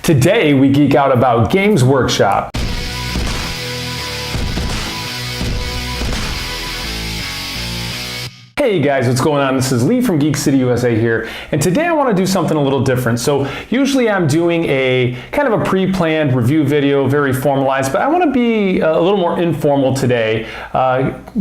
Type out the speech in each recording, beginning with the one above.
Today we geek out about Games Workshop. Hey guys, what's going on? This is Lee from Geek City USA here, and today I want to do something a little different. So usually I'm doing a kind of a pre-planned review video, very formalized, but I want to be a little more informal today,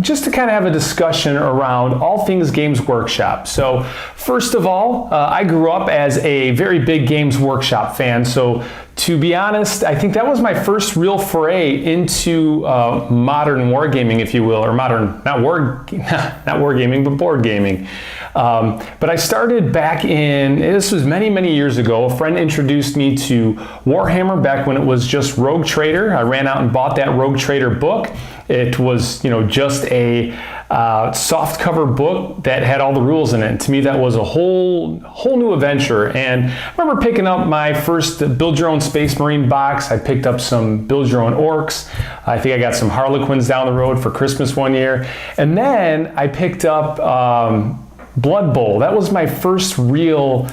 just to kind of have a discussion around all things Games Workshop. So first of all, I grew up as a very big Games Workshop fan, so to be honest, I think that was my first real foray into modern wargaming, if you will, or modern, not wargaming, but board gaming. But I started back in, this was many, many years ago. A friend introduced me to Warhammer back when it was just Rogue Trader. I ran out and bought that Rogue Trader book. It was, just a soft cover book that had all the rules in it. And to me, that was a whole new adventure. And I remember picking up my first Build Your Own Space Marine box. I picked up some Build Your Own Orcs. I think I got some Harlequins down the road for Christmas one year. And then I picked up Blood Bowl. That was my first real,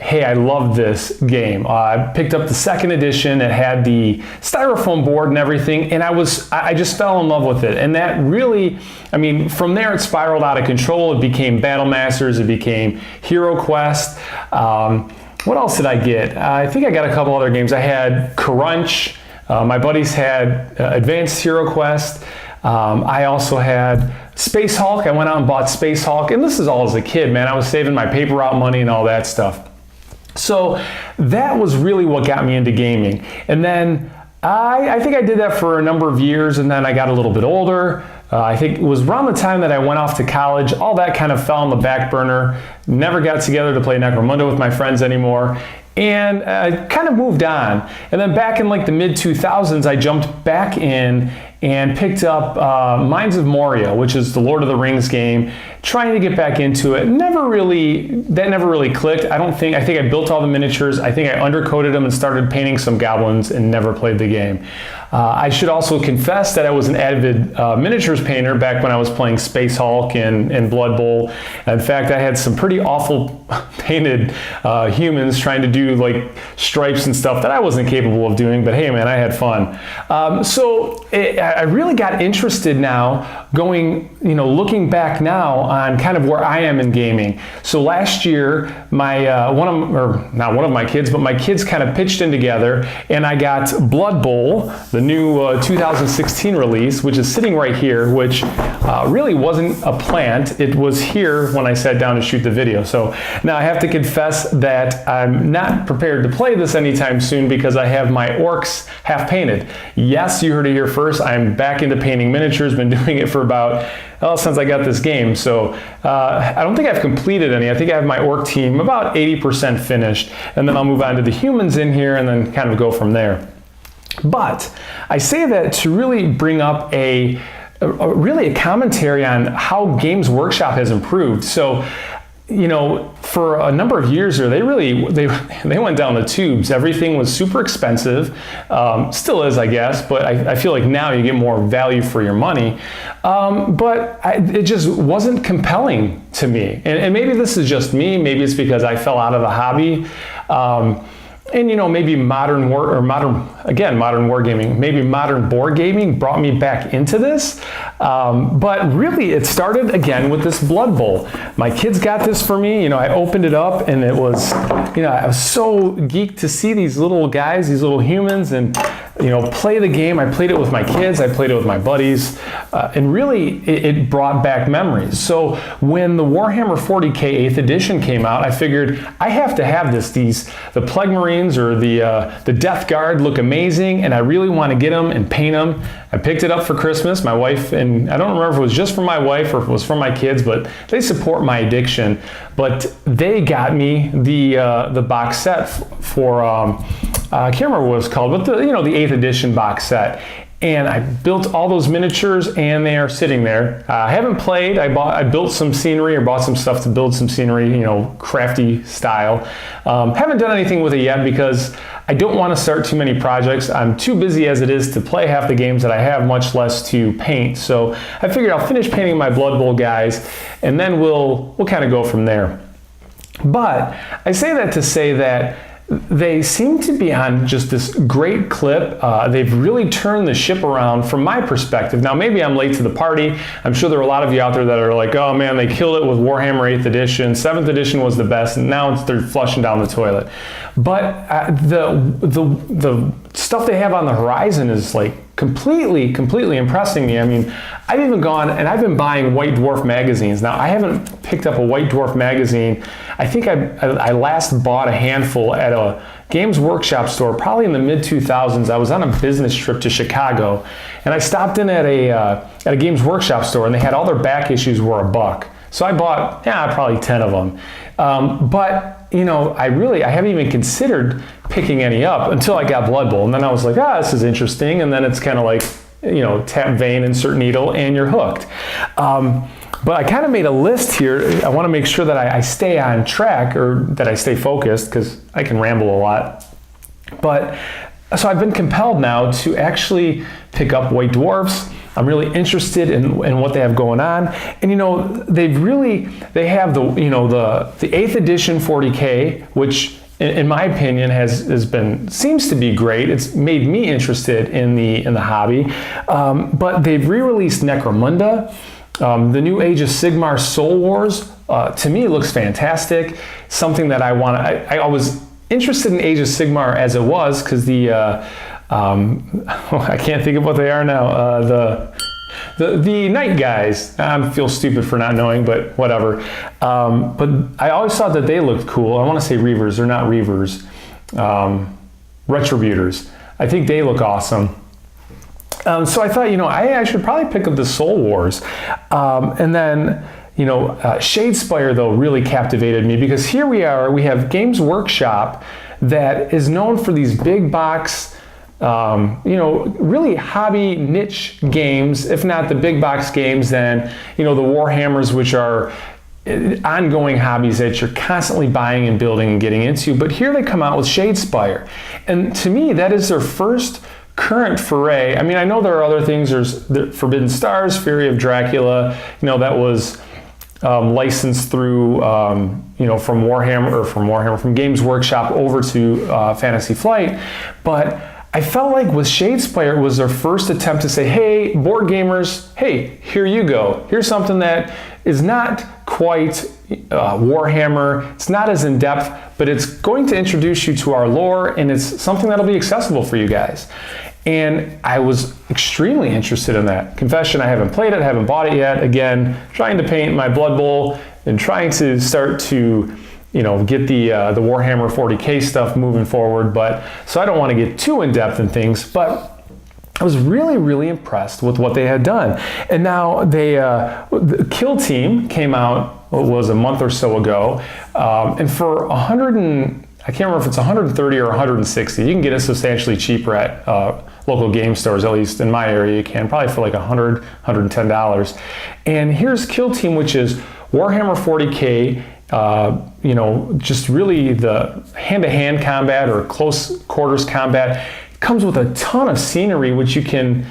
hey, I love this game. I picked up the second edition. It had the styrofoam board and everything, and I just fell in love with it. And that really, from there it spiraled out of control. It became Battle Masters. It became Hero Quest. What else did I get? I think I got a couple other games. I had Crunch. My buddies had Advanced Hero Quest. I also had Space Hulk. I went out and bought Space Hulk, and this is all as a kid, man. I was saving my paper route money and all that stuff. So that was really what got me into gaming. And then I think I did that for a number of years, and then I got a little bit older. I think it was around the time that I went off to college. All that kind of fell on the back burner. Never got together to play Necromunda with my friends anymore. And I kind of moved on. And then back in like the mid 2000s, I jumped back in and picked up Mines of Moria, which is the Lord of the Rings game, trying to get back into it. That never really clicked. I think I built all the miniatures. I think I undercoated them and started painting some goblins and never played the game. I should also confess that I was an avid miniatures painter back when I was playing Space Hulk and Blood Bowl. In fact, I had some pretty awful painted humans trying to do like stripes and stuff that I wasn't capable of doing, but hey man, I had fun. I really got interested now looking back now on kind of where I am in gaming. So last year, my not one of my kids, but my kids kind of pitched in together, and I got Blood Bowl, the new 2016 release, which is sitting right here, which really wasn't a plant. It was here when I sat down to shoot the video. So now I have to confess that I'm not prepared to play this anytime soon because I have my orcs half painted. Yes, you heard it here first. I'm back into painting miniatures, been doing it for about, since I got this game. So I don't think I've completed any. I think I have my orc team about 80% finished, and then I'll move on to the humans in here and then kind of go from there. But I say that to really bring up a commentary on how Games Workshop has improved. So, for a number of years there, they went down the tubes. Everything was super expensive, still is, I guess, but I feel like now you get more value for your money. But it just wasn't compelling to me. And maybe this is just me. Maybe it's because I fell out of the hobby. And maybe modern wargaming, maybe modern board gaming brought me back into this. But really it started again with this Blood Bowl. My kids got this for me. I opened it up and it was, I was so geeked to see these little guys, these little humans, and play the game. I played it with my kids, I played it with my buddies, and really it brought back memories. So when the Warhammer 40K 8th edition came out, I figured I have to have this. The Plague Marines or the Death Guard look amazing, and I really want to get them and paint them. I picked it up for Christmas. My wife, and I don't remember if it was just for my wife or if it was for my kids, but they support my addiction. But they got me the box set for I can't remember what it's called, but the 8th edition box set. And I built all those miniatures, and they are sitting there. I haven't played. I built some scenery, or bought some stuff to build some scenery, crafty style. Haven't done anything with it yet because I don't want to start too many projects. I'm too busy as it is to play half the games that I have, much less to paint. So I figured I'll finish painting my Blood Bowl guys, and then we'll kind of go from there. But I say that to say that they seem to be on just this great clip. They've really turned the ship around from my perspective. Now, maybe I'm late to the party. I'm sure there are a lot of you out there that are like, oh man, they killed it with Warhammer 8th edition. 7th edition was the best, and now they're flushing down the toilet. But the stuff they have on the horizon is like completely impressing me. I mean, I've even gone and I've been buying White Dwarf magazines. Now, I haven't picked up a White Dwarf magazine. I think I last bought a handful at a Games Workshop store, probably in the mid-2000s. I was on a business trip to Chicago, and I stopped in at a Games Workshop store, and they had all their back issues were $1. So I bought, probably 10 of them. But, you know, I haven't even considered picking any up until I got Blood Bowl. And then I was like, this is interesting. And then it's kind of like, you know, tap vein, insert needle, and you're hooked. But I kind of made a list here. I want to make sure that I stay on track, or that I stay focused, because I can ramble a lot. But so I've been compelled now to actually pick up White Dwarfs. I'm really interested in what they have going on. And you know, they have the 8th edition 40K, which in my opinion seems to be great. It's made me interested in the hobby. But they've re-released Necromunda. The new Age of Sigmar Soul Wars, to me, looks fantastic. Something that I was interested in Age of Sigmar as it was, because I can't think of what they are now. The Night Guys. I feel stupid for not knowing, but whatever. But I always thought that they looked cool. I want to say Reavers. They're not Reavers. Retributors. I think they look awesome. So I thought, you know, I should probably pick up the Soul Wars. And then, you know, Shadespire, though, really captivated me, because here we have Games Workshop that is known for these big box, you know, really hobby niche games, if not the big box games, then, you know, the Warhammers, which are ongoing hobbies that you're constantly buying and building and getting into. But here they come out with Shadespire. And to me, that is their first current foray. I mean, I know there are other things. There's the Forbidden Stars, Fury of Dracula, you know, that was licensed through, you know, from Games Workshop over to Fantasy Flight. But I felt like with Shadespire, it was their first attempt to say, hey, board gamers, hey, here you go. Here's something that is not quite Warhammer. It's not as in-depth, but it's going to introduce you to our lore, and it's something that'll be accessible for you guys. And I was extremely interested in that. Confession, I haven't played it, haven't bought it yet. Again, trying to paint my Blood Bowl and trying to start to, you know, get the Warhammer 40K stuff moving forward. But so I don't want to get too in-depth in things, but I was really impressed with what they had done. And now the Kill Team came out, it was a month or so ago, and for I can't remember if it's 130 or 160. You can get it substantially cheaper at local game stores, at least in my area you can, probably for like $100, $110. And here's Kill Team, which is Warhammer 40K, you know, just really the hand-to-hand combat or close quarters combat. It comes with a ton of scenery, which you can,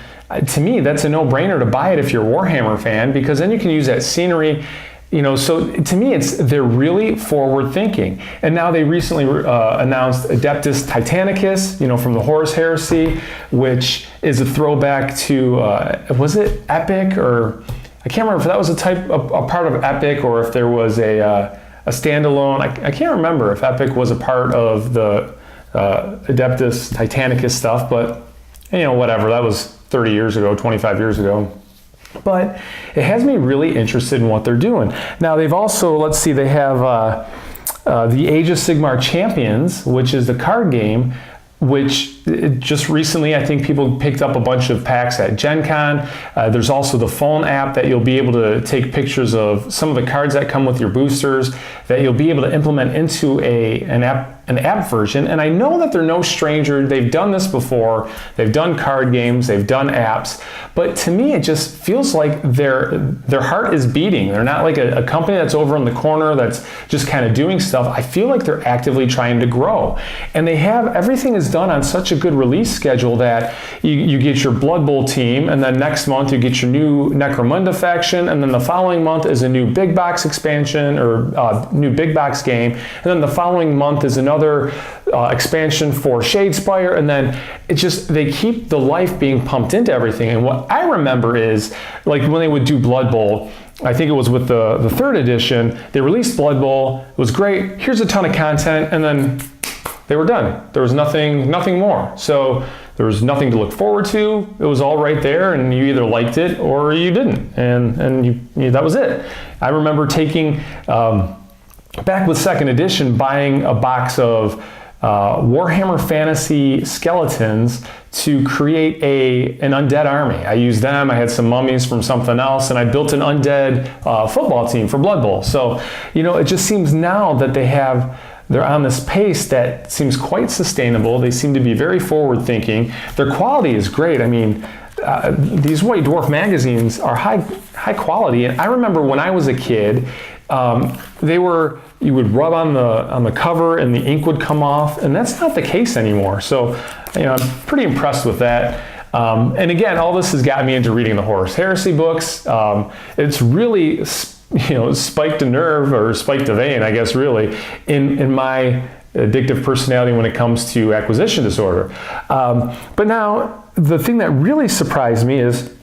to me, that's a no-brainer to buy it if you're a Warhammer fan, because then you can use that scenery. You know, so to me, they're really forward thinking. And now they recently announced Adeptus Titanicus, you know, from the Horus Heresy, which is a throwback to, was it Epic, or I can't remember if that was a part of Epic, or if there was a standalone. I can't remember if Epic was a part of the Adeptus Titanicus stuff, but you know, whatever. That was 30 years ago, 25 years ago. But it has me really interested in what they're doing. Now they've also, let's see, they have the Age of Sigmar Champions, which is the card game, which just recently I think people picked up a bunch of packs at Gen Con. There's also the phone app that you'll be able to take pictures of some of the cards that come with your boosters that you'll be able to implement into an app version. And I know that they're no stranger. They've done this before. They've done card games. They've done apps. But to me, it just feels like their heart is beating. They're not like a company that's over in the corner that's just kind of doing stuff. I feel like they're actively trying to grow. And they have, everything is done on such a good release schedule that you get your Blood Bowl team, and then next month you get your new Necromunda faction, and then the following month is a new big box expansion or new big box game, and then the following month is another another expansion for Shadespire, and then they keep the life being pumped into everything. And what I remember is, like when they would do Blood Bowl, I think it was with the third edition, they released Blood Bowl, it was great, here's a ton of content, and then they were done. There was nothing more. So there was nothing to look forward to. It was all right there, and you either liked it or you didn't, and that was it. I remember taking, back with second edition, buying a box of Warhammer Fantasy skeletons to create an undead army. I used them, I had some mummies from something else, and I built an undead football team for Blood Bowl. So, it just seems now that they're on this pace that seems quite sustainable. They seem to be very forward thinking. Their quality is great. I mean, these White Dwarf magazines are high quality. And I remember when I was a kid, you would rub on the cover and the ink would come off, and that's not the case anymore. So, I'm pretty impressed with that. And again, all this has gotten me into reading the Horus Heresy books. It's really spiked a nerve, or spiked a vein, I guess, really, in my addictive personality when it comes to acquisition disorder. But now, the thing that really surprised me is,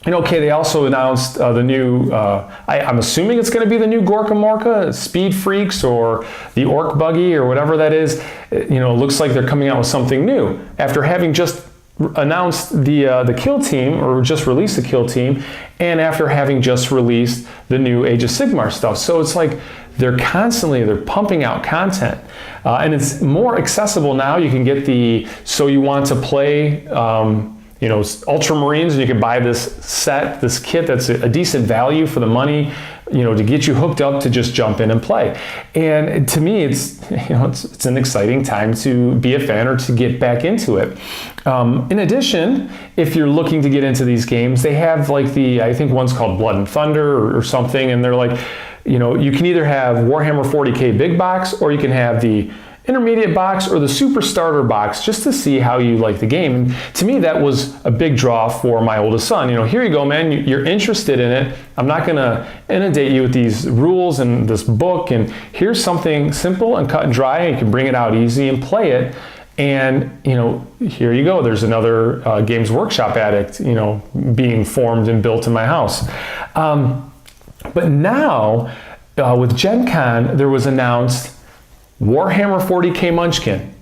they also announced the new, I'm assuming it's going to be the new Gorka Morka, Speed Freaks, or the Orc Buggy, or whatever that is. It looks like they're coming out with something new. After having just announced the Kill Team, or just released the Kill Team, and after having just released the new Age of Sigmar stuff. So it's like they're pumping out content, and it's more accessible now. You can get so you want to play Ultramarines, and you can buy this kit that's a decent value for the money, to get you hooked up to just jump in and play. And to me, it's an exciting time to be a fan or to get back into it. In addition, if you're looking to get into these games, they have I think one's called Blood and Thunder or something, and they're like, you can either have Warhammer 40K big box, or you can have the intermediate box or the super starter box, just to see how you like the game. And to me, that was a big draw for my oldest son. Here you go, man, you're interested in it. I'm not gonna inundate you with these rules and this book, and here's something simple and cut and dry. You can bring it out easy and play it. And, here you go. There's another Games Workshop addict, being formed and built in my house. But now, with Gen Con, there was announced Warhammer 40K Munchkin.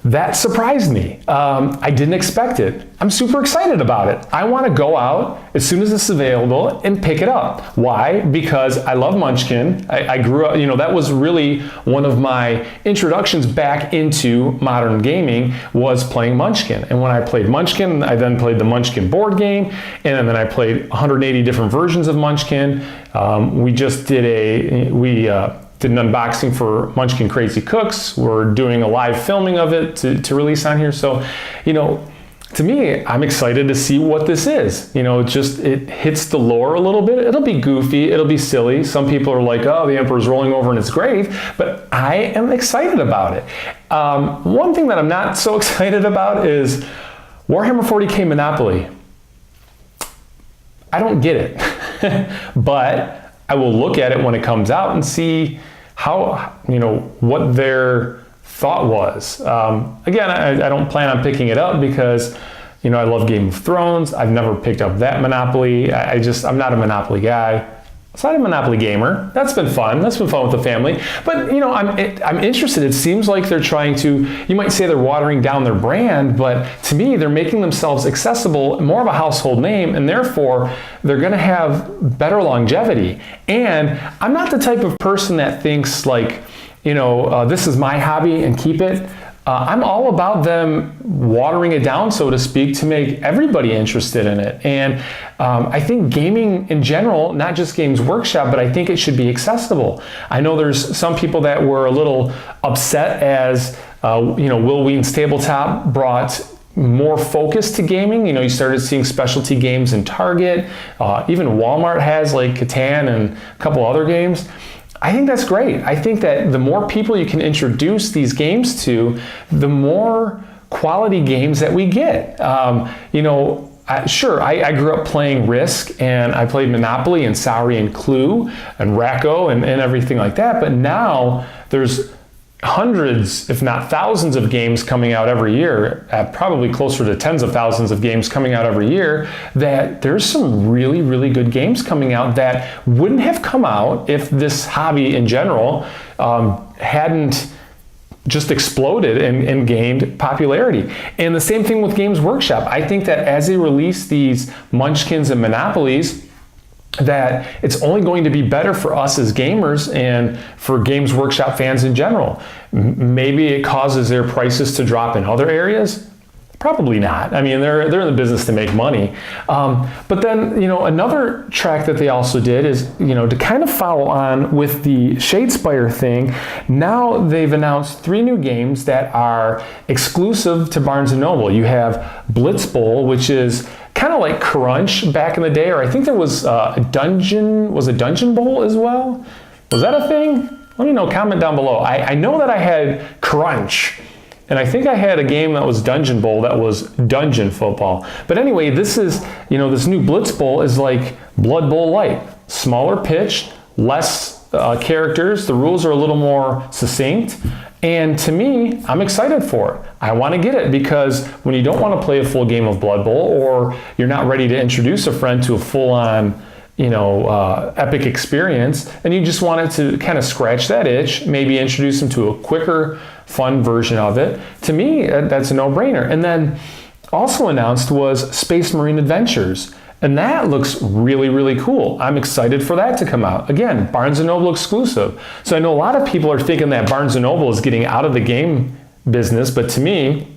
That surprised me. I didn't expect it. I'm super excited about it. I want to go out as soon as it's available and pick it up. Why? Because I love Munchkin. I grew up, that was really one of my introductions back into modern gaming, was playing Munchkin. And when I played Munchkin, I then played the Munchkin board game, and then I played 180 different versions of Munchkin. We just did did an unboxing for Munchkin Crazy Cooks. We're doing a live filming of it to release on here. So, to me, I'm excited to see what this is. It hits the lore a little bit. It'll be goofy, it'll be silly. Some people are like, oh, the Emperor's rolling over in his grave, but I am excited about it. One thing that I'm not so excited about is Warhammer 40K Monopoly. I don't get it, but I will look at it when it comes out and see how, what their thought was. Again, I don't plan on picking it up because, I love Game of Thrones. I've never picked up that Monopoly. I'm not a Monopoly guy. I'm not a Monopoly gamer. That's been fun. That's been fun with the family. But, I'm interested. It seems like they're trying to, you might say they're watering down their brand, but to me, they're making themselves accessible, more of a household name, and therefore, they're going to have better longevity. And I'm not the type of person that thinks this is my hobby and keep it. I'm all about them watering it down, so to speak, to make everybody interested in it. And I think gaming in general, not just Games Workshop, but I think it should be accessible. I know there's some people that were a little upset as, Will Wheaton's Tabletop brought more focus to gaming. You started seeing specialty games in Target. Even Walmart has Catan and a couple other games. I think that's great. I think that the more people you can introduce these games to, the more quality games that we get. I grew up playing Risk, and I played Monopoly and Sauri and Clue and Racco and everything like that. But now there's hundreds, if not thousands of games coming out every year, probably closer to tens of thousands of games coming out every year, that there's some really, really good games coming out that wouldn't have come out if this hobby in general hadn't just exploded and gained popularity. And the same thing with Games Workshop. I think that as they release these Munchkins and Monopolies, that it's only going to be better for us as gamers and for Games Workshop fans in general. Maybe it causes their prices to drop in other areas. Probably not. I mean, they're in the business to make money. But then, another track that they also did is, to kind of follow on with the Shadespire thing, now they've announced 3 new games that are exclusive to Barnes & Noble. You have Blitz Bowl, which is kind of like Crunch back in the day, or I think there was a Dungeon Bowl as well? Was that a thing? Let me know, comment down below. I know that I had Crunch, and I think I had a game that was Dungeon Bowl that was Dungeon Football. But anyway, this is, this new Blitz Bowl is like Blood Bowl Light. Smaller pitch, less characters, the rules are a little more succinct. And to me, I'm excited for it. I want to get it because when you don't want to play a full game of Blood Bowl, or you're not ready to introduce a friend to a full-on, epic experience, and you just wanted to kind of scratch that itch, maybe introduce them to a quicker, fun version of it, to me, that's a no-brainer. And then also announced was Space Marine Adventures. And that looks really, really cool. I'm excited for that to come out. Again, Barnes & Noble exclusive. So I know a lot of people are thinking that Barnes & Noble is getting out of the game business, but to me,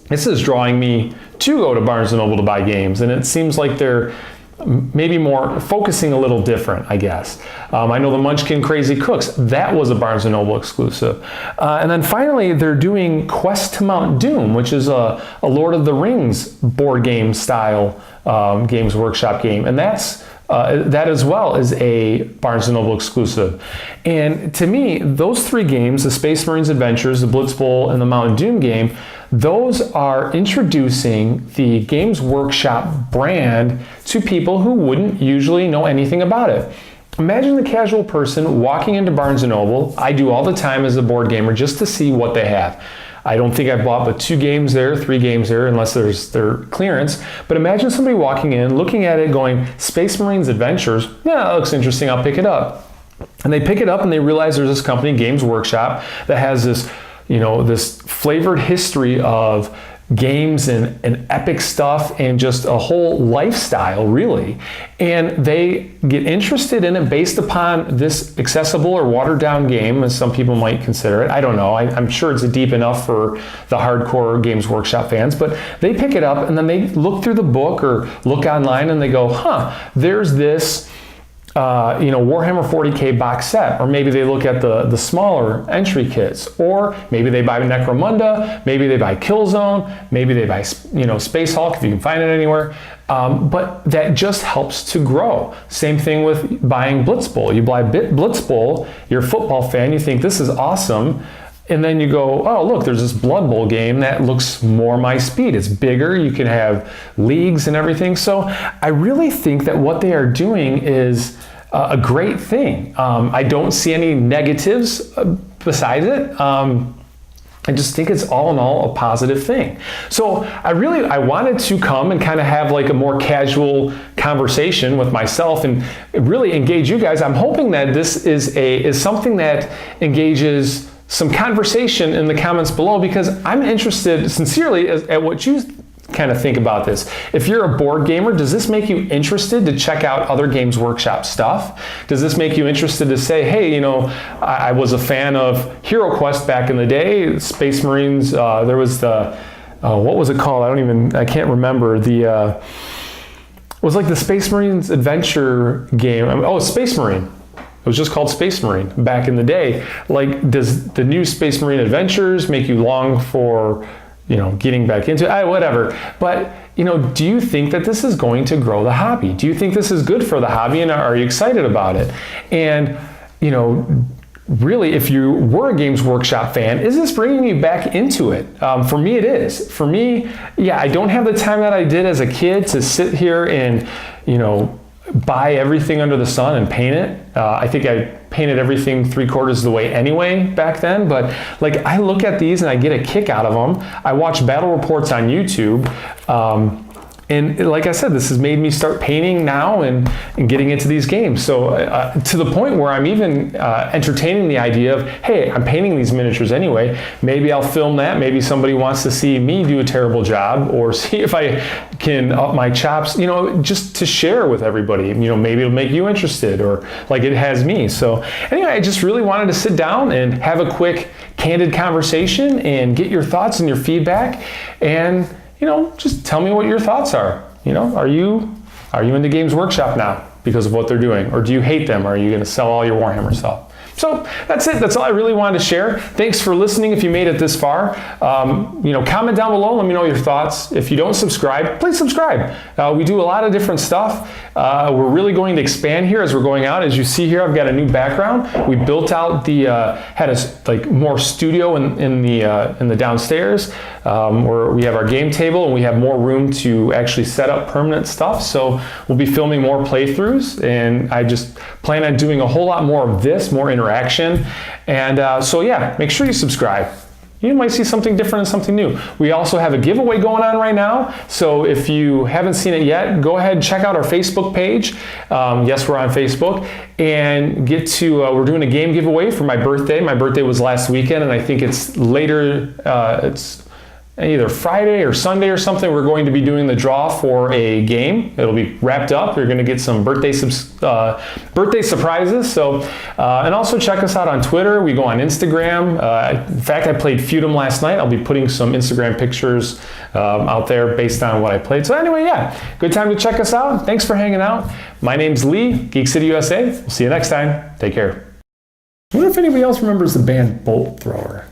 this is drawing me to go to Barnes & Noble to buy games. And it seems like they're maybe more focusing a little different, I guess. I know the Munchkin Crazy Cooks, that was a Barnes & Noble exclusive. And then finally, they're doing Quest to Mount Doom, which is a Lord of the Rings board game style Games Workshop game. And that as well is a Barnes & Noble exclusive. And to me, those 3 games, the Space Marines Adventures, the Blitz Bowl, and the Mount Doom game, those are introducing the Games Workshop brand to people who wouldn't usually know anything about it. Imagine the casual person walking into Barnes & Noble. I do all the time as a board gamer just to see what they have. I don't think I bought but 2 games there, 3 games there, unless there's their clearance. But imagine somebody walking in, looking at it, going, Space Marines Adventures, yeah, that looks interesting, I'll pick it up. And they pick it up and they realize there's this company, Games Workshop, that has this, this flavored history of games and epic stuff and just a whole lifestyle, really. And they get interested in it based upon this accessible or watered down game, as some people might consider it. I don't know. I'm sure it's deep enough for the hardcore Games Workshop fans, but they pick it up and then they look through the book or look online and they go, there's this Warhammer 40K box set, or maybe they look at the smaller entry kits, or maybe they buy Necromunda, maybe they buy Killzone, maybe they buy Space Hulk if you can find it anywhere. But that just helps to grow. Same thing with buying Blitz Bowl. You buy Blitz Bowl, you're a football fan, you think this is awesome. And then you go, oh, look, there's this Blood Bowl game that looks more my speed. It's bigger, you can have leagues and everything. So I really think that what they are doing is a great thing. I don't see any negatives besides it. I just think it's all in all a positive thing. So I wanted to come and kind of have like a more casual conversation with myself and really engage you guys. I'm hoping that this is something that engages some conversation in the comments below, because I'm interested sincerely at what you kind of think about this. If you're a board gamer, does this make you interested to check out other Games Workshop stuff? Does this make you interested to say, hey, I was a fan of HeroQuest back in the day, Space Marines, there was the, what was it called? I can't remember. It was like the Space Marines adventure game. Space Marine. It was just called Space Marine back in the day. Like, does the new Space Marine Adventures make you long for getting back into it, whatever. But, do you think that this is going to grow the hobby? Do you think this is good for the hobby, and are you excited about it? And, really, if you were a Games Workshop fan, is this bringing you back into it? For me, it is. For me, I don't have the time that I did as a kid to sit here and, buy everything under the sun and paint it. I think I painted everything 3/4 of the way anyway back then, but like I look at these and I get a kick out of them. I watch battle reports on YouTube. And like I said, this has made me start painting now and getting into these games. So to the point where I'm even entertaining the idea of, hey, I'm painting these miniatures anyway. Maybe I'll film that. Maybe somebody wants to see me do a terrible job, or see if I can up my chops, you know, just to share with everybody. You know, maybe it'll make you interested, or like it has me. So anyway, I just really wanted to sit down and have a quick, candid conversation and get your thoughts and your feedback. And you know, just tell me what your thoughts are. You know, are you into Games Workshop now because of what they're doing? Or do you hate them? Or are you going to sell all your Warhammer stuff? So that's it. That's all I really wanted to share. Thanks for listening if you made it this far. You know, comment down below. Let me know your thoughts. If you don't subscribe, please subscribe. We do a lot of different stuff. We're really going to expand here as we're going out. As you see here, I've got a new background. We built out the, had a like more studio in the downstairs, where we have our game table and we have more room to actually set up permanent stuff. So we'll be filming more playthroughs, and I just plan on doing a whole lot more of this, more interaction. And so yeah, make sure you subscribe. You might see something different and something new. We also have a giveaway going on right now. So if you haven't seen it yet, go ahead and check out our Facebook page. Yes, we're on Facebook. And get to, we're doing a game giveaway for my birthday. My birthday was last weekend, and I think it's later, it's either Friday or Sunday or something. We're going to be doing the draw for a game. It'll be wrapped up. You're going to get some birthday surprises. So, and also check us out on Twitter. We go on Instagram. In fact, I played Feudum last night. I'll be putting some Instagram pictures out there based on what I played. So anyway, yeah, good time to check us out. Thanks for hanging out. My name's Lee, Geek City USA. We'll see you next time. Take care. I wonder if anybody else remembers the band Bolt Thrower.